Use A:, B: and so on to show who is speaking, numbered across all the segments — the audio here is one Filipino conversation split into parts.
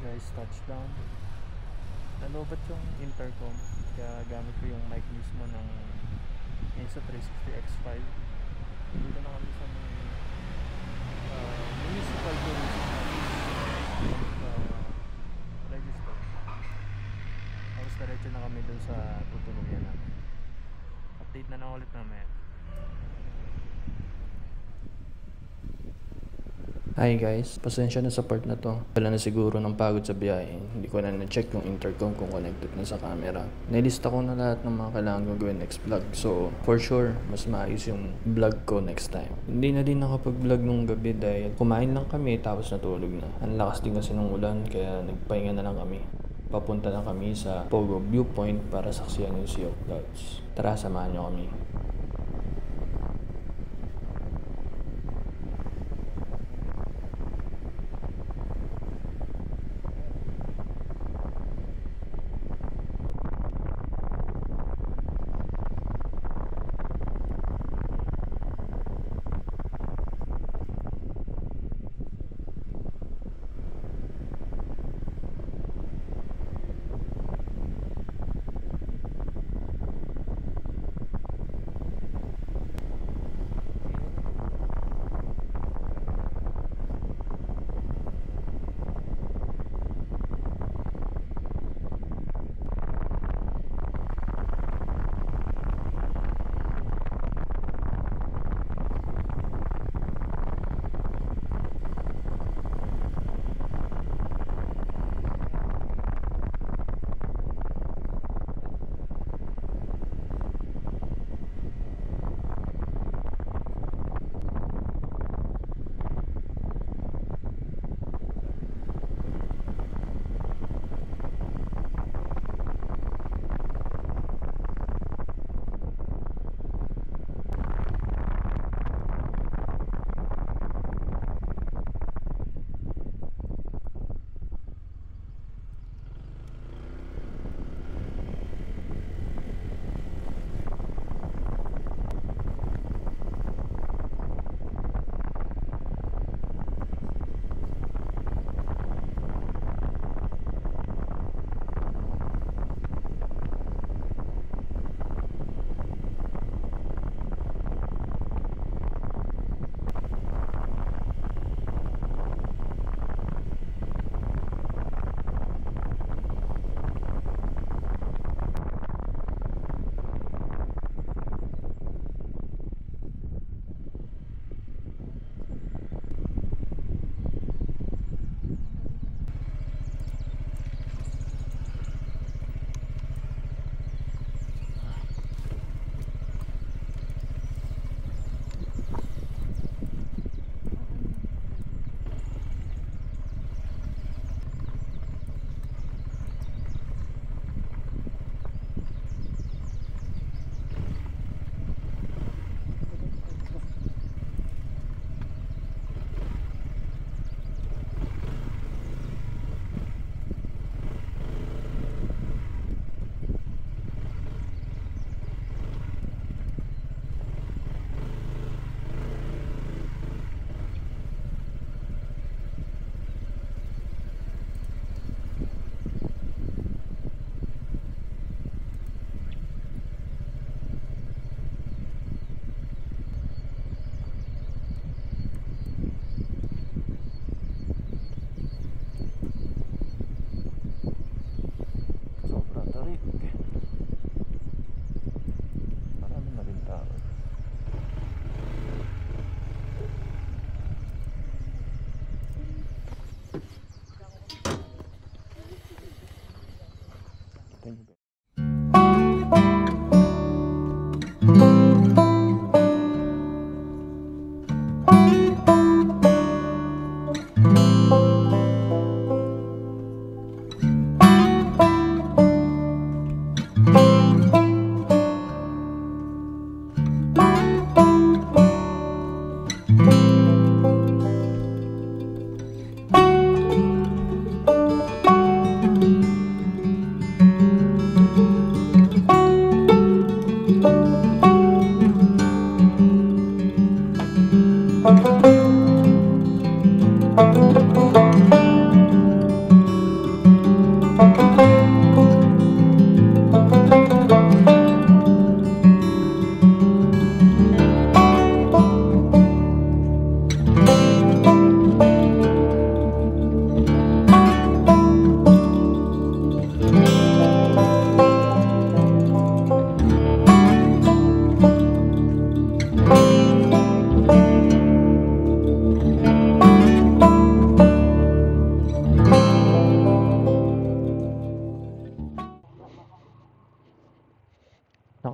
A: guys, touchdown. Nalobat yung intercom, kaya gamit ko yung mic mismo ng Insta360 X5. Dito na kami sa may municipal tourism register. Tapos diretso na kami dun sa tutuluyan namin. Update na lang ulit namin. Hi guys, pasensya na sa part na to. Wala na siguro ng pagod sa biyahe. Hindi ko na na-check yung intercom kung connected na sa camera. Nilista ko na lahat ng mga kailangan ko gawin next vlog. So, for sure, mas maayos yung vlog ko next time. Hindi na din nakapag-vlog nung gabi dahil kumain lang kami tapos natulog na. Ang lakas din kasi ng ulan kaya nagpahinga na lang kami. Papunta na kami sa Pogo Viewpoint para saksiyan yung Sea of Clouds. Tara, samahan nyo kami.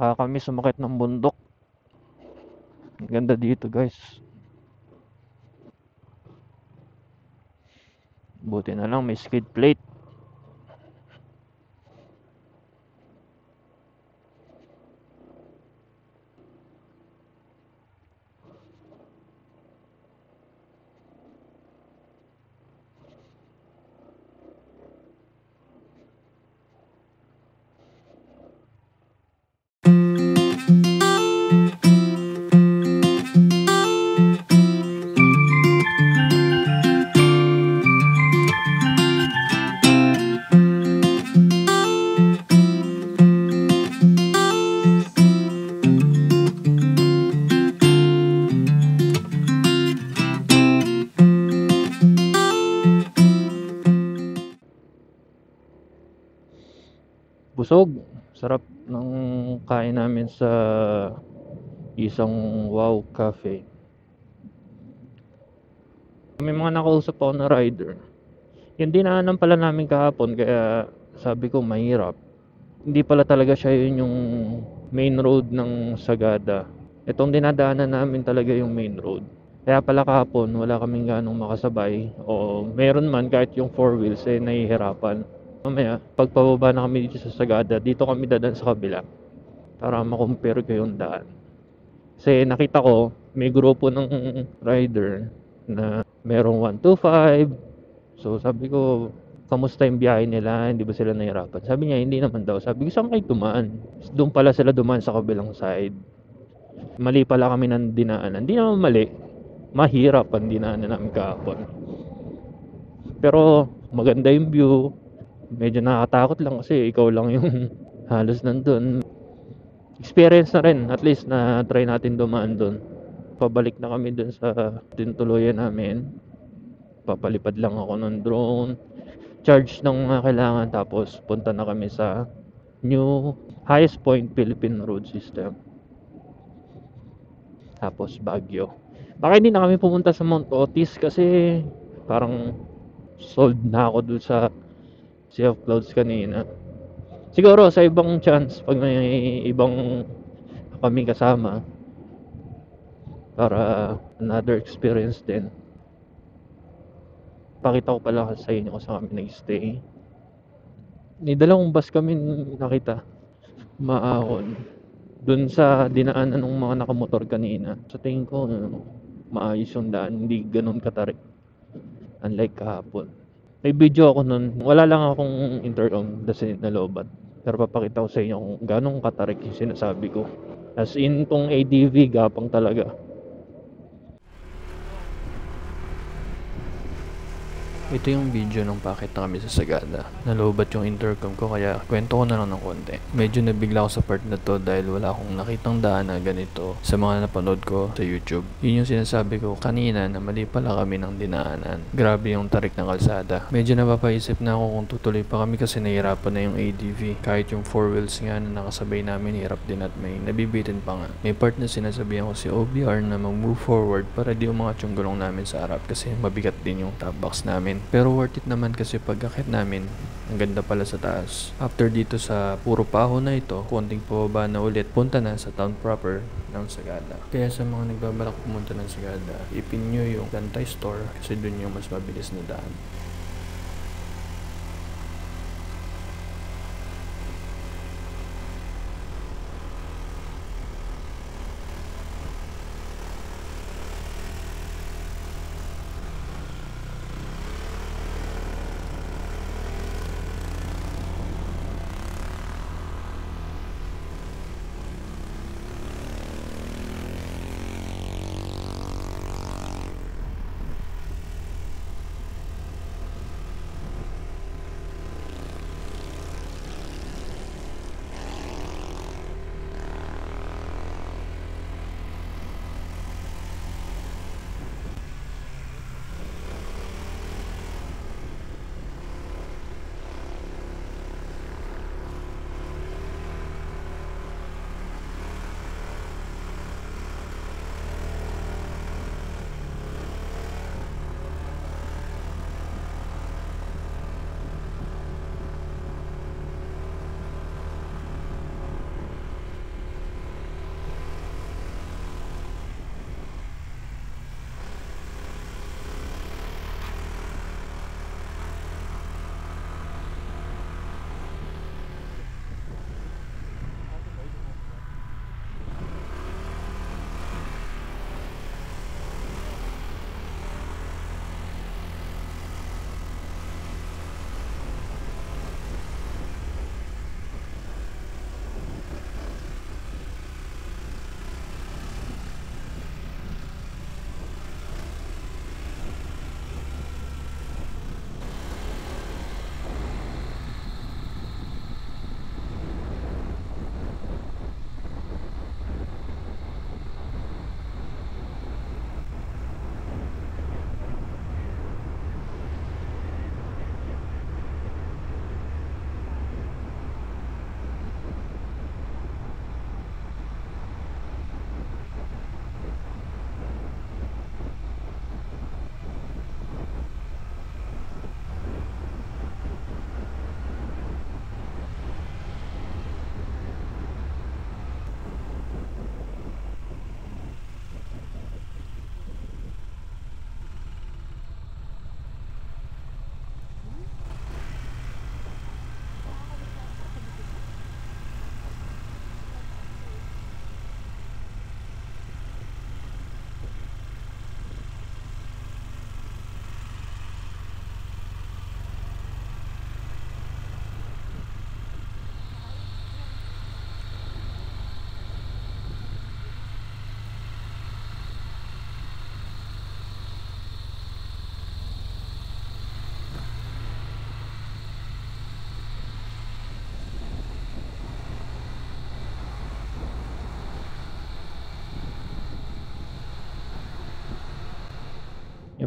A: Nakakamiss sumakit ng bundok. Ang ganda dito guys. Buti na lang may skid plate. Busog. Sarap ng kain namin sa isang Wow Cafe. May mga nakausap ako na rider. Yung dinaanan pala namin kahapon, kaya sabi ko mahirap. Hindi pala talaga siya yun yung main road ng Sagada. Itong dinadaanan namin talaga yung main road. Kaya pala kahapon wala kaming ganong makasabay, o meron man kahit yung 4 wheels nahihirapan. Mamaya pagpababa na kami dito sa Sagada, dito kami dadaan sa kabila para makompare ko yung daan. Kasi nakita ko may grupo ng rider na merong 125. So sabi ko, kamusta yung biyahe nila? Hindi ba sila nahirapan? Sabi niya, hindi naman daw. Sabi ko, saan kayo dumaan? Doon pala sila dumaan sa kabilang side. Mali pala kami ng dinaanan. Hindi naman mali. Mahirap ang dinaanan namin kahapon. Pero maganda yung view. Medyo nakakatakot lang kasi ikaw lang yung halos nandun. Experience na rin. At least na try natin dumaan dun. Pabalik na kami dun sa tinutuluyan namin. Papalipad lang ako ng drone, charge ng mga kailangan, tapos punta na kami sa new highest point Philippine road system, tapos Baguio. Baka hindi na kami pumunta sa Mount Otis kasi parang sold na ako dun sa Sea of Clouds kanina. Siguro sa ibang chance, pag may ibang kami kasama, para another experience din. Pakita ko pala sa inyo kung saan kami nag-stay. May dalawang bus kami nakita, maahon, dun sa dinaanan ng mga nakamotor kanina. Sa tingin ko maayos yung daan, hindi ganun katarik, unlike kahapon. May video ako nun, wala lang akong intercom kasi nalobat, pero papakita ko sa inyo kung ganong katarik yung sinasabi ko. As in, tong ADV gapang talaga. Ito yung video nung pakit na kami sa Sagada. Nalobat yung intercom ko, kaya kwento ko na lang ng konti. Medyo nabigla ako sa part na to dahil wala akong nakitang daan na ganito sa mga napanood ko sa YouTube. Yun yung sinasabi ko kanina na mali pala kami ng dinaanan. Grabe yung tarik ng kalsada. Medyo napapaisip na ako kung tutuloy pa kami kasi nahirapan na yung ADV. Kahit yung 4 wheels nga na nakasabay namin, hirap din at may nabibitin pa nga. May part na sinasabihan ko si OBR na mag-move forward para di umangat yung gulong namin sa harap kasi mabigat din yung top box namin. Pero worth it naman kasi pag-akit namin, ang ganda pala sa taas. After dito sa puro paho na ito, konting pababa na ulit, punta na sa town proper ng Sagada. Kaya sa mga nagbabalak pumunta ng Sagada, ipin nyo yung Dantay Store kasi dun yung mas mabilis na daan.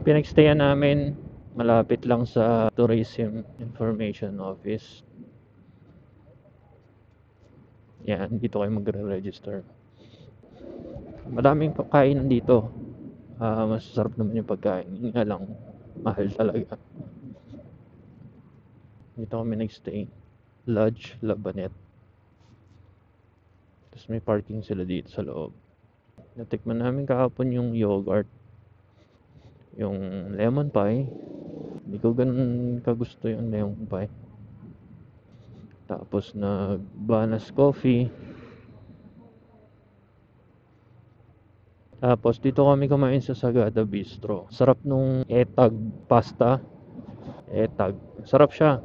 A: Pinagstayan namin malapit lang sa Tourism Information Office. Yan, dito kayo magre-register. Madaming kainan dito. Masasarap naman yung pagkain. Yun nga lang, mahal talaga. Dito kami nagstay. Lodge Labanet. Tapos may parking sila dito sa loob. Natikman namin kahapon yung yogurt. Yung lemon pie. Hindi ko ganun kagusto yung lemon pie. Tapos Banas Coffee. Tapos dito kami kumain sa Sagada Bistro. Sarap nung etag pasta. Etag. Sarap siya.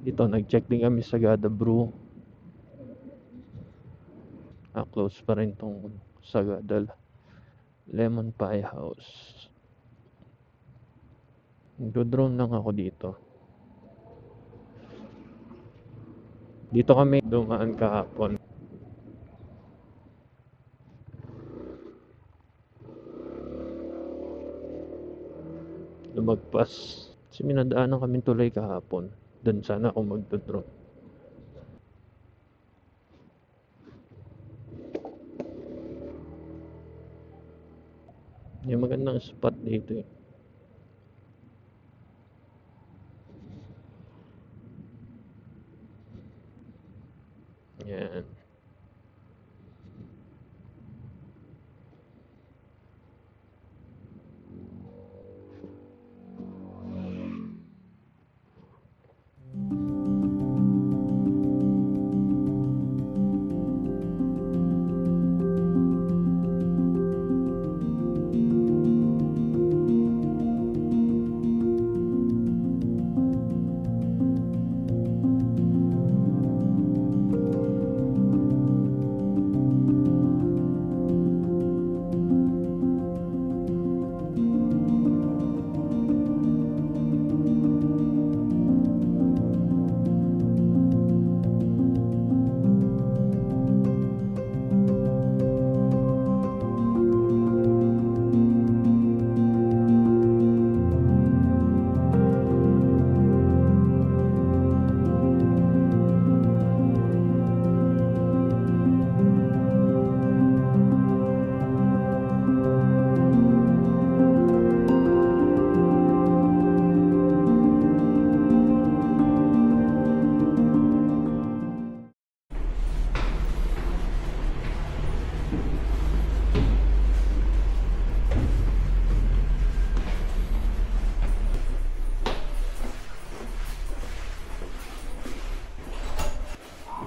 A: Dito nag-check din kami sa Sagada Brew. Close pa rin tong Sagada Lemon Pie House. Nag-drone lang ako dito. Dito kami dumaan kahapon. Lumagpas. Kasi minadaanan kami tuloy kahapon. Doon sana ako magdodrone. Yung magandang spot dito eh. Yan.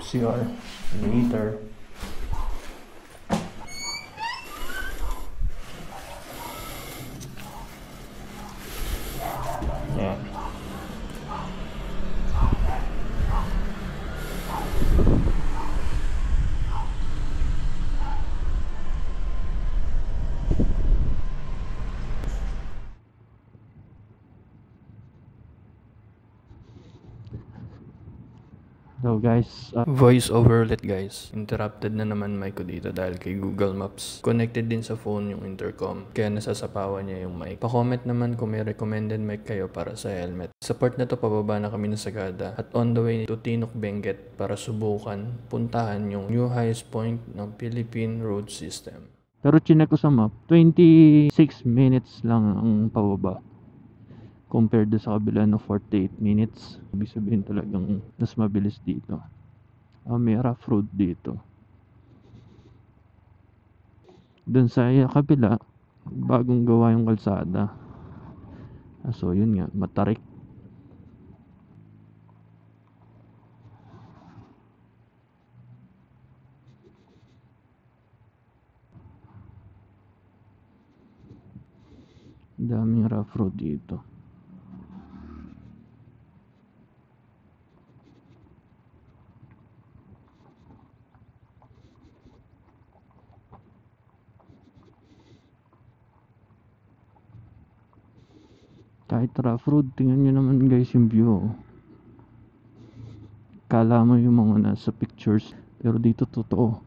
A: CR, meter. Yeah. So guys, voice over ulit guys. Interrupted na naman mic ko dito dahil kay Google Maps. Connected din sa phone yung intercom, kaya nasasapawan niya yung mic. Pa-comment naman kung may recommended mic kayo para sa helmet. Sa part na to, pababa na kami ng Sagada at on the way to Tinok Benguet para subukan, puntahan yung new highest point ng Philippine road system. Pero chinek ko sa map, 26 minutes lang ang pababa compared sa kabila ng 48 minutes. Ibig sabihin talagang mas mabilis dito. May rough road dito. Doon sa kabila, bagong gawa yung kalsada. So yun nga, matarik. Daming rough road dito. Kahit rough road, tingnan nyo naman guys yung view. Kala mo yung mga nasa pictures, pero dito totoo.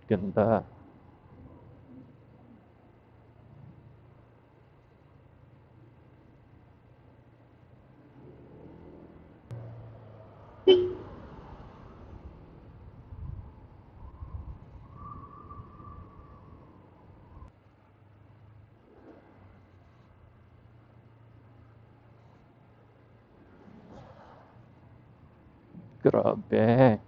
A: Ganda. Grabe.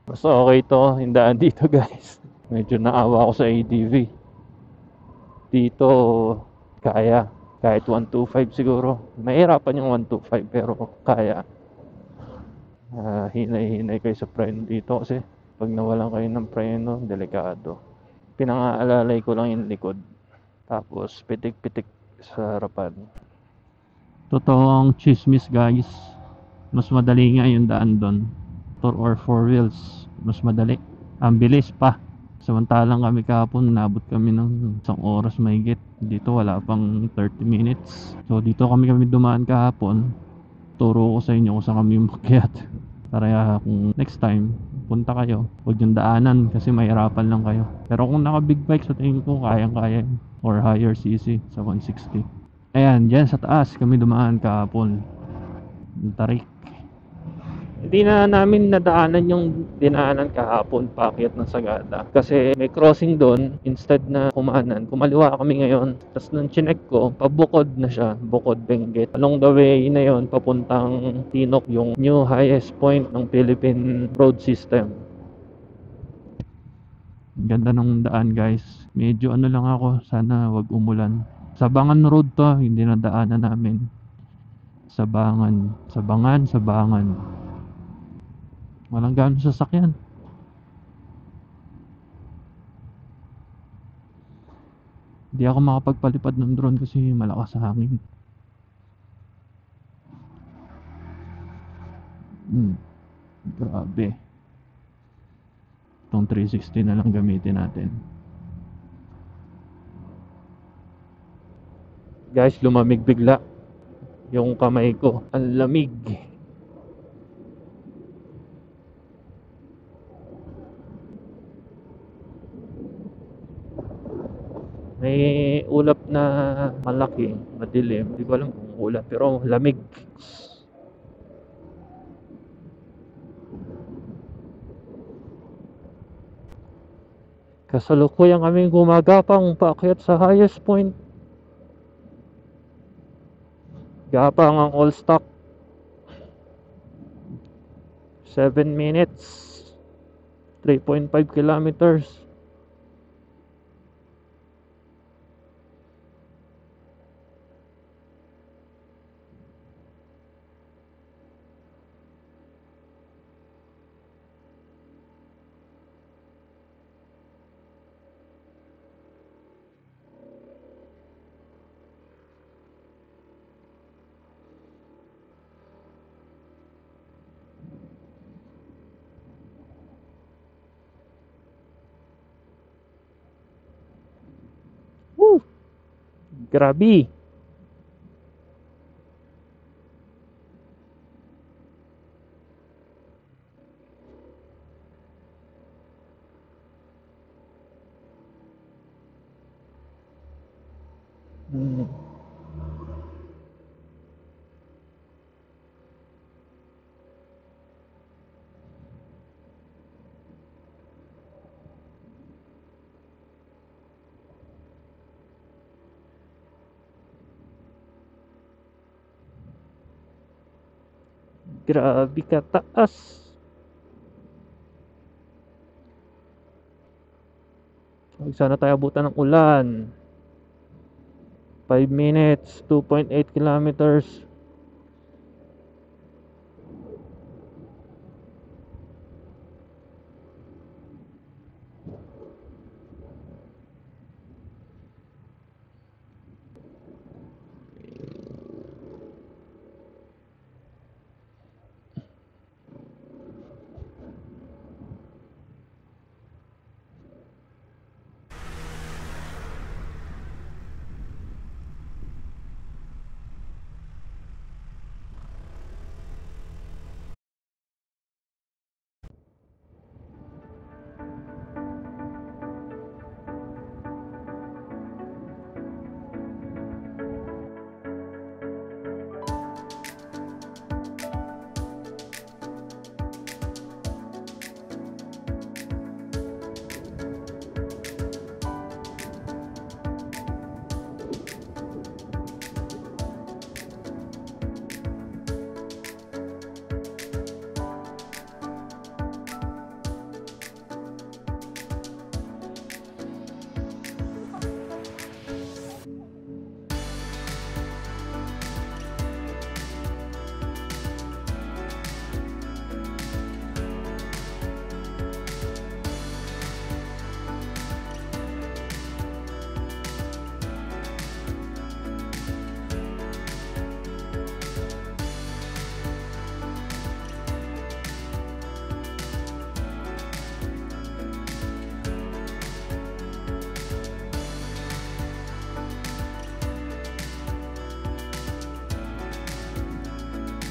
A: Basta okay to, yung daan dito guys. Medyo naawa ako sa ATV. Dito, kaya. Kahit 125 siguro. Mahirapan yung 125 pero kaya. Hinay-hinay kayo sa preno dito kasi pag nawalan kayo ng preno, delikado. Pinangaalalay ko lang yung likod. Tapos pitik-pitik sa harapan. Totoong chismis guys. Mas madali nga yung daan doon. Motor or four wheels. Mas madali. Ang bilis pa. Samantalang kami kahapon, nabot kami ng 1 oras mahigit. Dito wala pang 30 minutes. So dito kami dumaan kahapon. Turo ko sa inyo kung saan kami makyat. Para kung next time punta kayo, huwag yung daanan kasi mahirapan lang kayo. Pero kung naka big bike, sa tingin ko kayang-kaya or higher cc sa 160. Ayan, dyan sa taas kami dumaan kahapon. Yung tarik. Hindi na namin nadaanan yung dinaanan kahapon paakyat ng Sagada kasi may crossing doon. Instead na kumanan, kumaliwa kami ngayon. Tapos nung chinek ko, pabukod na siya, Bukod Benguet. Along the way na yon papuntang Tinok, yung new highest point ng Philippine road system. Ganda ng daan guys. Medyo ano lang ako, sana wag umulan. Sabangan road to, hindi na daanan namin. Sabangan. Walang gano'ng sasakyan. Hindi ako makapagpalipad ng drone kasi malakas sa hangin. Grabe. Itong 360 na lang gamitin natin. Guys, lumamig bigla yung kamay ko. Ang lamig. May ulap na malaki, madilim. Hindi ko alam kung ulap, pero lamig. Kasalukuyan kaming gumagapang paakyat sa highest point. Gapang ang all stock. 7 minutes. 3.5 kilometers. Woo! Grabe. Grabe ka taas. Huwag sana tayo abutan ng ulan. 5 minutes, 2.8 kilometers.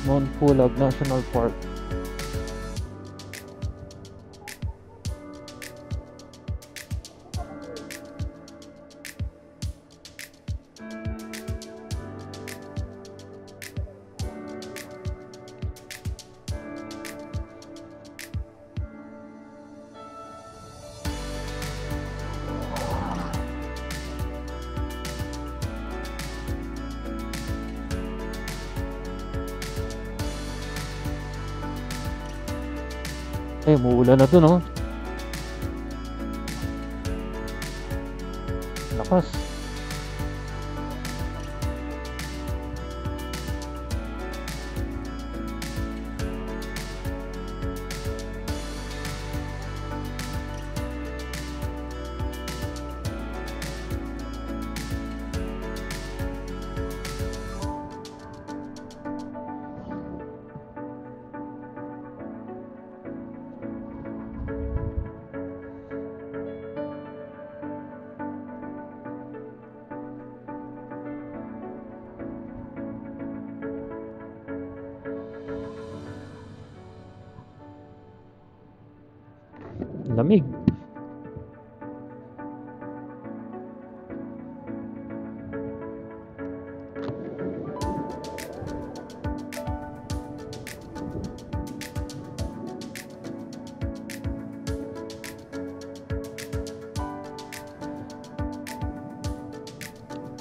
B: Mount Pulag National Park. Umuulan na to, no? Lakas. Lamig.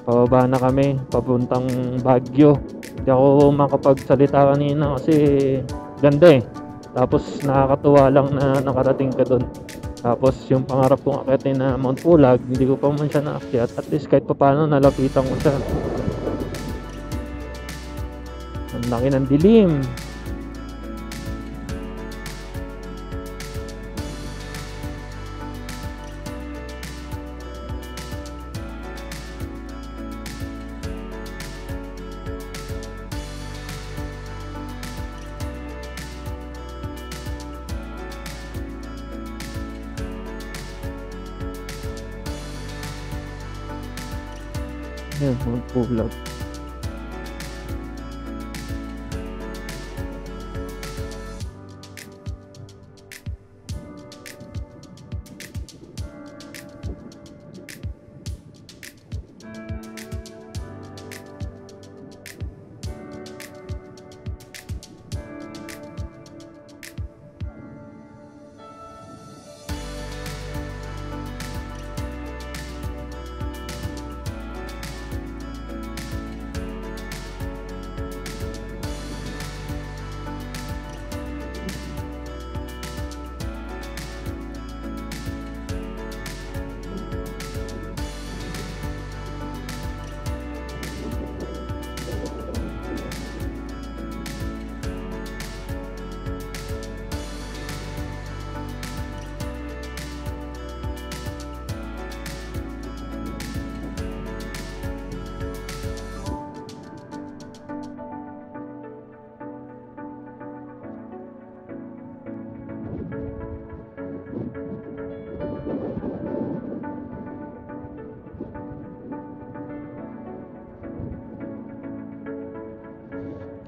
B: Pababa na kami papuntang Baguio. Hindi ako makapagsalita kanina kasi ganda eh. Tapos nakakatuwa lang na nakarating ka doon. Tapos yung pangarap kong akitin na Mount Pulag, hindi ko pa man siya naakyat. At least kahit paano nalapitan ko siya. Ang laki ng dilim. Yan, Mount Pulag.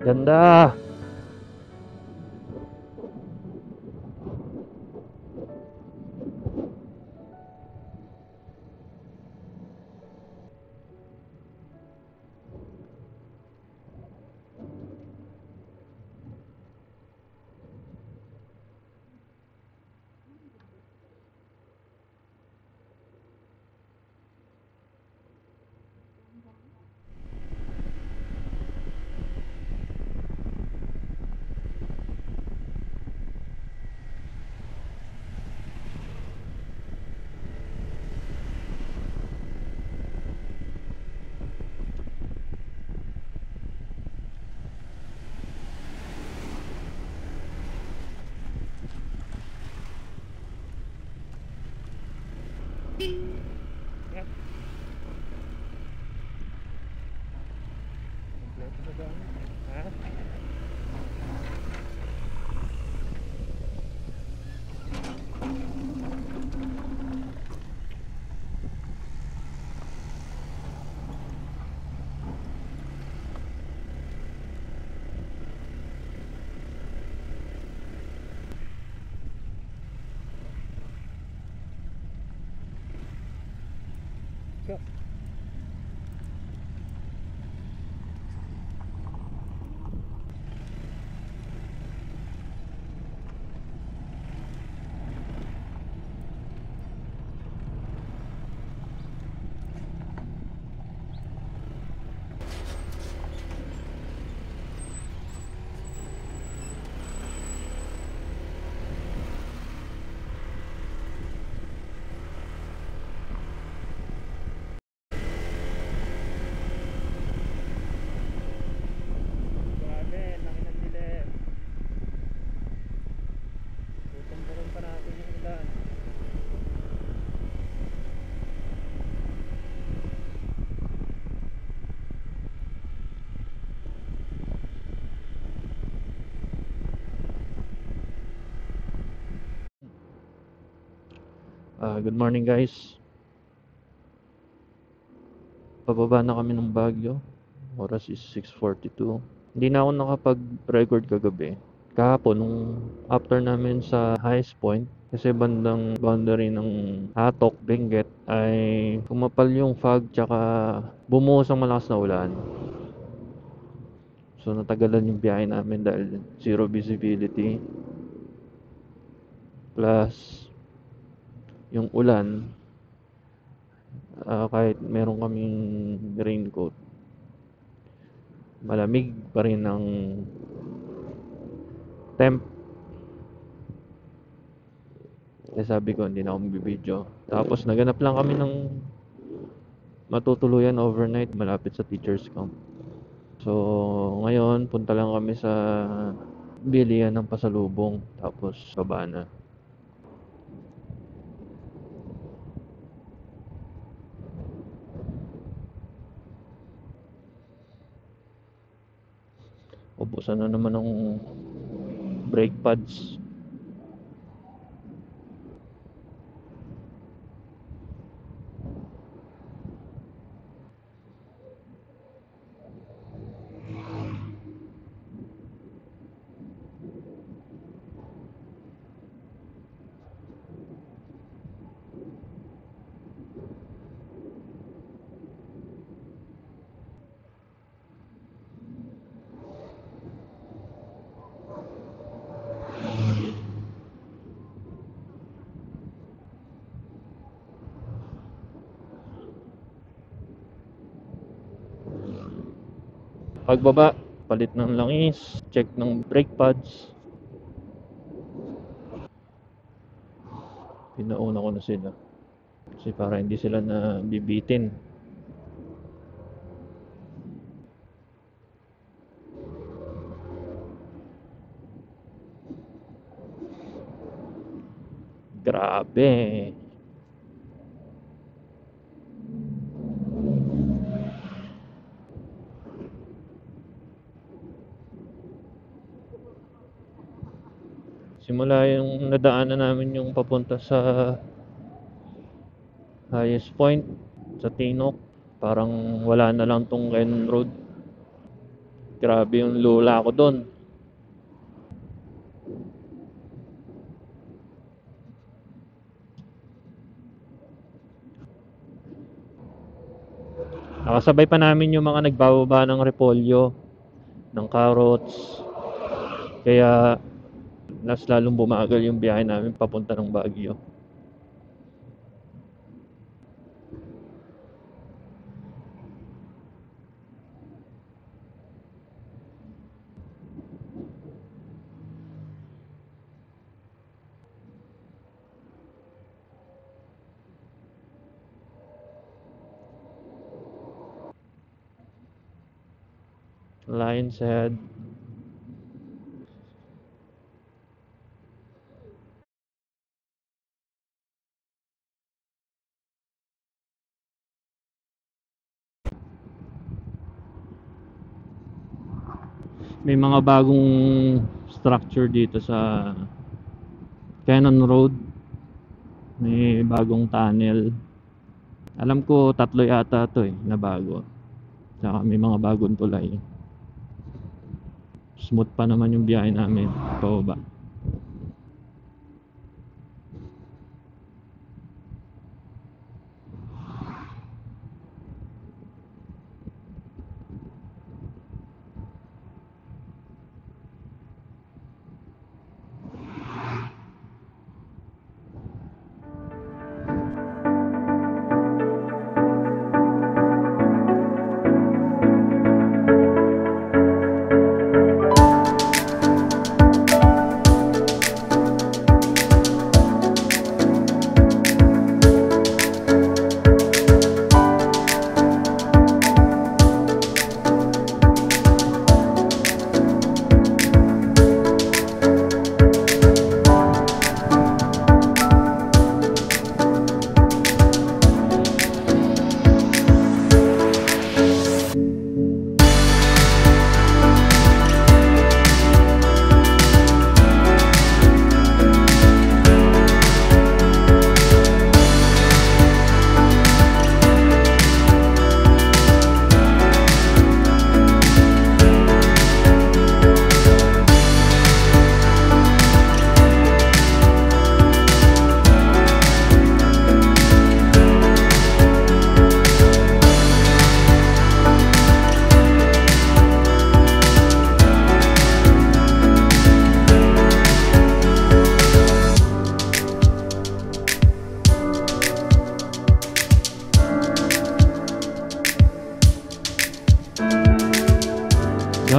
B: Ganda. go. Grabe, laki ng dilim. Tutumbukin pa natin yung ulan. Good morning guys. Pababa na kami ng Baguio. Oras is 6:42. Hindi na ako nakapag-record kagabi. Kahapon, nung after namin sa highest point, kasi bandang boundary ng Hatok, Benguet, ay kumapal yung fog tsaka bumuhos ang malakas na ulan. So natagalan yung biyahe namin dahil zero visibility. Plus, yung ulan, kahit meron kaming raincoat, malamig pa rin ang temp. Kaya sabi ko hindi na ako magbibideo. Tapos naganap lang kami ng matutuluyan overnight malapit sa teachers camp. So ngayon punta lang kami sa bilihan ng pasalubong tapos baba na. Ubusan na naman ng brake pads. Pagbaba, palit ng langis, check ng brake pads. Pinauna ko na sila kasi para hindi sila na bibitin. Grabe. Simula yung nadaanan namin yung papunta sa highest point sa Tinok, parang wala na lang tong Ken Road. Grabe yung lula ko doon. Nakasabay pa namin yung mga nagbababa ng repolyo, ng carrots. Kaya mas lalong bumagal yung biyahe namin papunta ng Baguio. Lion's Head. May mga bagong structure dito sa Cannon Road. May bagong tunnel. Alam ko 3 yata to na bago. Saka may mga bagong tulay. Smooth pa naman yung biyahe namin pababa.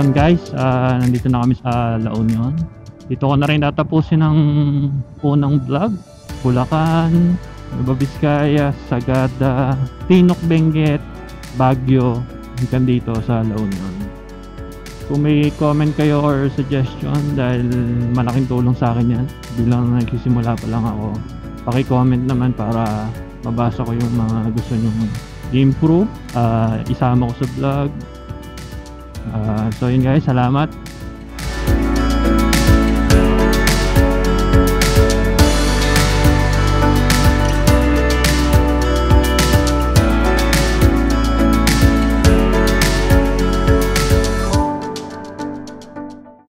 B: ayun guys, nandito na kami sa La Union. Dito ko na rin tatapusin ang unang vlog. Bulacan, Nueva Vizcaya, Sagada, Tinok, Benguet, Baguio, hanggang dito sa La Union. Kung may comment kayo or suggestion, dahil malaking tulong sa akin yan, bilang nagsisimula pa lang ako, paki-comment naman para mabasa ko yung mga gusto nyong i-improve, isama ko sa vlog. So yun guys, salamat.